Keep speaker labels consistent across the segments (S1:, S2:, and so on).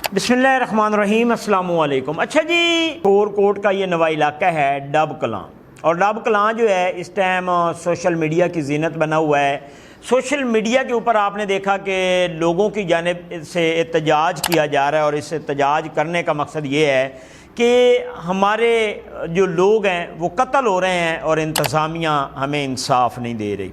S1: बिस्मिल्लाहिर्रहमानिर्रहीम, अस्सलाम वालेकुम। अच्छा जी, कोट का ये नवा इलाका है डब कलां, और डब कलां जो है इस टाइम सोशल मीडिया की जीनत बना हुआ है। सोशल मीडिया के ऊपर आपने देखा कि लोगों की जानिब से एहतजाज किया जा रहा है, और इस एहतजाज करने का मकसद ये है कि हमारे जो लोग हैं वो कत्ल हो रहे हैं और इंतज़ामिया हमें इंसाफ नहीं दे रही।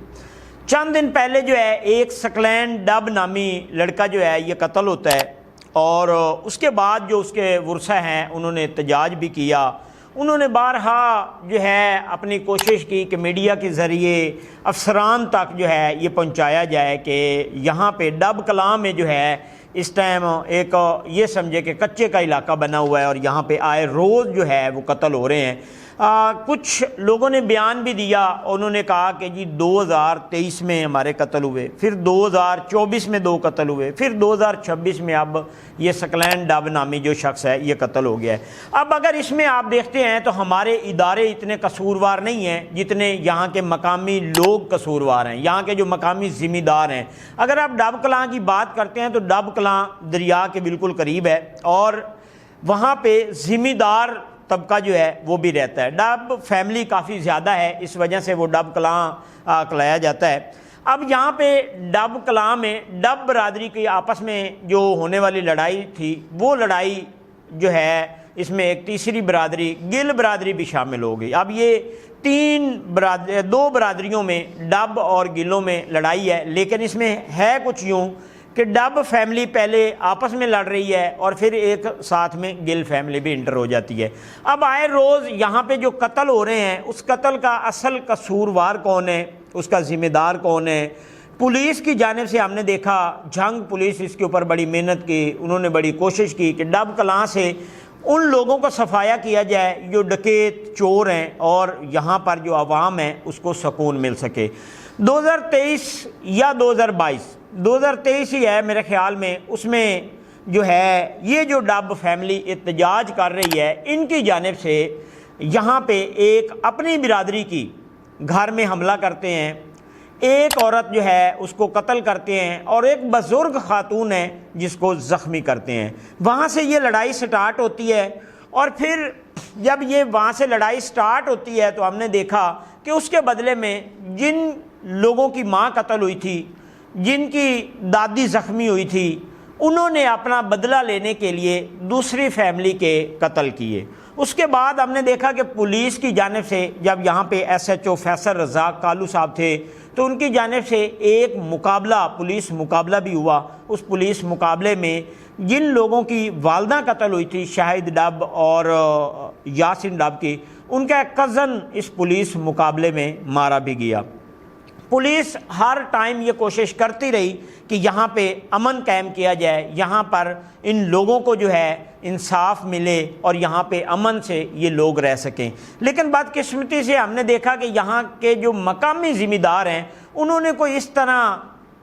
S1: चंद दिन पहले जो है एक सकलैन डब नामी लड़का जो है ये कत्ल होता है, और उसके बाद जो उसके वर्सा हैं उन्होंने एहतजाज भी किया। उन्होंने बारहा जो है अपनी कोशिश की कि मीडिया के ज़रिए अफसरान तक जो है ये पहुंचाया जाए कि यहाँ पे डब कलां में जो है इस टाइम एक ये समझे कि कच्चे का इलाका बना हुआ है और यहाँ पे आए रोज़ जो है वो कत्ल हो रहे हैं। कुछ लोगों ने बयान भी दिया, उन्होंने कहा कि जी 2023 में हमारे कत्ल हुए, फिर 2024 में 2 कत्ल हुए, फिर 2026 में अब ये सकलैन डब नामी जो शख्स है ये कत्ल हो गया है। अब अगर इसमें आप देखते हैं तो हमारे इदारे इतने कसूरवार नहीं हैं जितने यहाँ के मकामी लोग कसूरवार हैं, यहाँ के जो मकामी ज़िम्मेदार हैं। अगर आप डब कलां की बात करते हैं तो डब कलां दरिया के बिल्कुल करीब है, और वहाँ पे ज़िम्मेदार तबका जो है वो भी रहता है। डब फैमिली काफ़ी ज़्यादा है, इस वजह से वो डब कलां कहलाया जाता है। अब यहाँ पे डब कलां में डब बरादरी की आपस में जो होने वाली लड़ाई थी, वो लड़ाई जो है इसमें एक तीसरी बरादरी गिल बरादरी भी शामिल हो गई। अब ये 2 बरादरियों में डब और गिलों में लड़ाई है, लेकिन इसमें है कुछ यूँ कि डब फैमिली पहले आपस में लड़ रही है और फिर एक साथ में गिल फैमिली भी इंटर हो जाती है। अब आए रोज़ यहाँ पे जो कत्ल हो रहे हैं उस कत्ल का असल कसूरवार कौन है, उसका ज़िम्मेदार कौन है। पुलिस की जानिब से हमने देखा, जंग पुलिस इसके ऊपर बड़ी मेहनत की, उन्होंने बड़ी कोशिश की कि डब कलां से उन लोगों को सफाया किया जाए जो डकैत चोर हैं और यहाँ पर जो आवाम है उसको सुकून मिल सके। 2023 या 2023 ही है मेरे ख्याल में, उसमें जो है ये जो डब फैमिली एहतजाज कर रही है इनकी जानिब से यहाँ पे एक अपनी बिरादरी की घर में हमला करते हैं, एक औरत जो है उसको कत्ल करते हैं और एक बुज़ुर्ग खातून है जिसको ज़ख्मी करते हैं। वहाँ से ये लड़ाई स्टार्ट होती है, और फिर जब ये वहाँ से लड़ाई स्टार्ट होती है तो हमने देखा कि उसके बदले में जिन लोगों की माँ कत्ल हुई थी, जिनकी दादी ज़ख्मी हुई थी, उन्होंने अपना बदला लेने के लिए दूसरी फैमिली के कत्ल किए। उसके बाद हमने देखा कि पुलिस की जानिब से जब यहाँ पे SHO फैसल रज़ाक कालू साहब थे तो उनकी जानिब से एक मुकाबला, पुलिस मुकाबला भी हुआ। उस पुलिस मुकाबले में जिन लोगों की वालदा कत्ल हुई थी, शाहिद डब और यासिन डब की, उनका एक कज़न इस पुलिस मुकाबले में मारा भी गया। पुलिस हर टाइम ये कोशिश करती रही कि यहाँ पे अमन कायम किया जाए, यहाँ पर इन लोगों को जो है इंसाफ मिले और यहाँ पे अमन से ये लोग रह सकें। लेकिन बदकिस्मती से हमने देखा कि यहाँ के जो मकामी ज़िम्मेदार हैं उन्होंने कोई इस तरह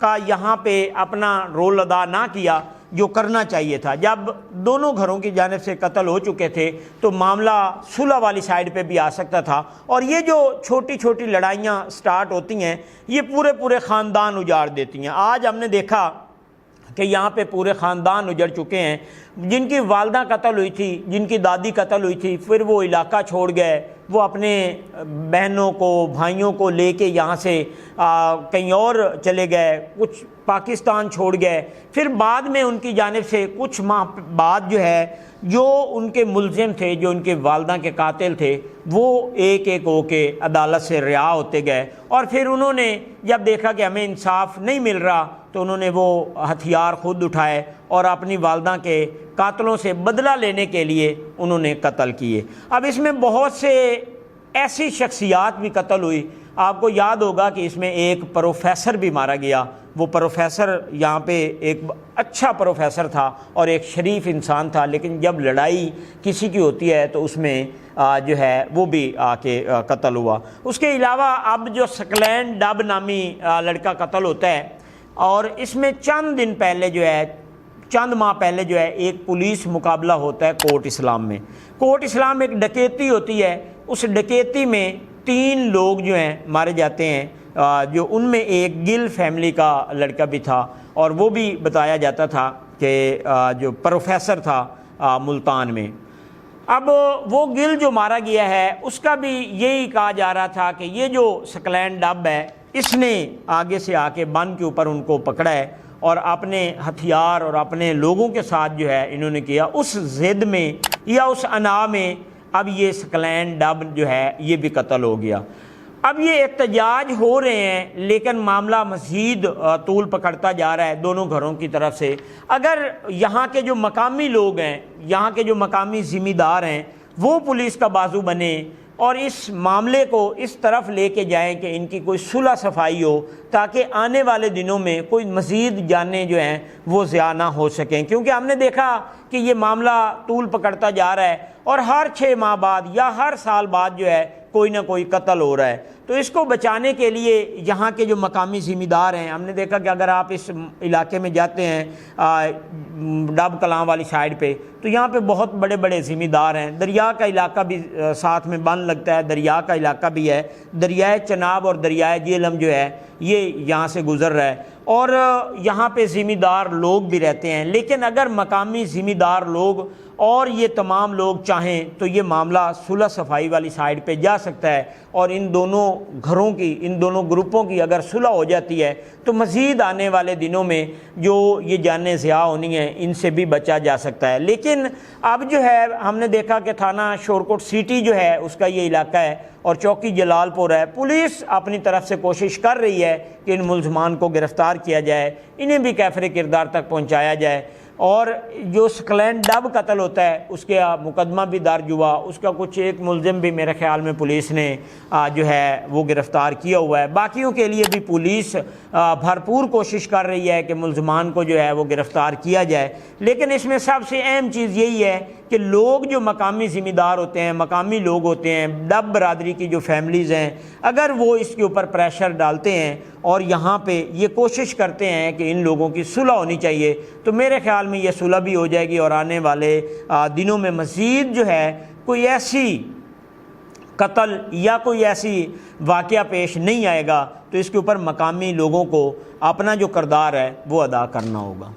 S1: का यहाँ पे अपना रोल अदा ना किया जो करना चाहिए था। जब दोनों घरों की जानिब से कत्ल हो चुके थे तो मामला सुलह वाली साइड पे भी आ सकता था, और ये जो छोटी छोटी लड़ाइयाँ स्टार्ट होती हैं ये पूरे ख़ानदान उजाड़ देती हैं। आज हमने देखा कि यहाँ पे पूरे ख़ानदान उजड़ चुके हैं, जिनकी वालदा कत्ल हुई थी, जिनकी दादी कत्ल हुई थी, फिर वो इलाका छोड़ गए, वो अपने बहनों को भाइयों को लेके यहाँ से कहीं और चले गए, कुछ पाकिस्तान छोड़ गए। फिर बाद में उनकी जानिब से कुछ माह बाद जो है जो उनके मुलजिम थे, जो उनके वालदा के कातिल थे, वो एक एक होके अदालत से रिहा होते गए, और फिर उन्होंने जब देखा कि हमें इंसाफ नहीं मिल रहा तो उन्होंने वो हथियार खुद उठाए और अपनी वालदा के कातलों से बदला लेने के लिए उन्होंने कत्ल किए। अब इसमें बहुत से ऐसी शख्सियात भी कत्ल हुई। आपको याद होगा कि इसमें एक प्रोफेसर भी मारा गया। वो प्रोफेसर यहाँ पे एक अच्छा प्रोफेसर था और एक शरीफ इंसान था, लेकिन जब लड़ाई किसी की होती है तो उसमें जो है वो भी आके कत्ल हुआ। उसके अलावा अब जो सकलैन डब नामी लड़का कत्ल होता है, और इसमें चंद माह पहले जो है एक पुलिस मुकाबला होता है कोट इस्लाम में। कोट इस्लाम में एक डकैती होती है, उस डकैती में 3 लोग जो हैं मारे जाते हैं, जो उनमें एक गिल फैमिली का लड़का भी था, और वो भी बताया जाता था کہ جو پروفیسر تھا ملتان میں. اب وہ گل جو مارا گیا ہے اس کا بھی یہی کہا جا رہا تھا کہ یہ جو سکلین ڈب ہے اس نے آگے سے آ کے بن کے اوپر ان کو پکڑا ہے اور اپنے ہتھیار اور اپنے لوگوں کے ساتھ جو ہے انہوں نے کیا. اس ضد میں یا اس انا میں اب یہ سکلین ڈب جو ہے یہ بھی قتل ہو گیا. اب یہ احتجاج ہو رہے ہیں لیکن معاملہ مزید طول پکڑتا جا رہا ہے دونوں گھروں کی طرف سے. اگر یہاں کے جو مقامی لوگ ہیں، یہاں کے جو مقامی ذمہ دار ہیں، وہ پولیس کا بازو بنے اور اس معاملے کو اس طرف لے کے جائیں کہ ان کی کوئی صلح صفائی ہو، تاکہ آنے والے دنوں میں کوئی مزید جانیں جو ہیں وہ ضیاع نہ ہو سکیں. کیونکہ ہم نے دیکھا کہ یہ معاملہ طول پکڑتا جا رہا ہے اور ہر 6 ماہ بعد یا ہر سال بعد جو ہے کوئی نہ کوئی قتل ہو رہا ہے. تو اس کو بچانے کے لیے یہاں کے جو مقامی ذمہ دار ہیں، ہم نے دیکھا کہ اگر آپ اس علاقے میں جاتے ہیں ڈب کلاں والی سائڈ پہ، تو یہاں پہ بہت بڑے بڑے ذمہ دار ہیں. دریا کا علاقہ بھی ساتھ میں بن لگتا ہے، دریا کا علاقہ بھی ہے. دریائے چناب اور دریائے جہلم جو ہے یہ یہاں سے گزر رہا ہے اور یہاں پہ ذمہ دار لوگ بھی رہتے ہیں. لیکن اگر مقامی ذمہ دار لوگ اور یہ تمام لوگ چاہیں تو یہ معاملہ صلح صفائی والی سائڈ پہ جا سکتا ہے اور ان دونوں گھروں کی، ان دونوں گروپوں کی اگر صلح ہو جاتی ہے تو مزید آنے والے دنوں میں جو یہ جانیں ضیاع ہونی ہیں ان سے بھی بچا جا سکتا ہے. لیکن اب جو ہے ہم نے دیکھا کہ تھانہ شورکوٹ سٹی جو ہے اس کا یہ علاقہ ہے اور چوکی جلال پور ہے. پولیس اپنی طرف سے کوشش کر رہی ہے کہ ان ملزمان کو گرفتار کیا جائے، انہیں بھی کیفر کردار تک پہنچایا جائے. اور جو سکلین ڈب قتل ہوتا ہے اس کے مقدمہ بھی درج ہوا، اس کا کچھ ایک ملزم بھی میرے خیال میں پولیس نے جو ہے وہ گرفتار کیا ہوا ہے. باقیوں کے لیے بھی پولیس بھرپور کوشش کر رہی ہے کہ ملزمان کو جو ہے وہ گرفتار کیا جائے. لیکن اس میں سب سے اہم چیز یہی ہے کہ لوگ جو مقامی ذمہ دار ہوتے ہیں، مقامی لوگ ہوتے ہیں، ڈب برادری کی جو فیملیز ہیں، اگر وہ اس کے اوپر پریشر ڈالتے ہیں اور یہاں پہ یہ کوشش کرتے ہیں کہ ان لوگوں کی صلح ہونی چاہیے، تو میرے خیال میں یہ صلح بھی ہو جائے گی اور آنے والے دنوں میں مزید جو ہے کوئی ایسی قتل یا کوئی ایسی واقعہ پیش نہیں آئے گا. تو اس کے اوپر مقامی لوگوں کو اپنا جو کردار ہے وہ ادا کرنا ہوگا.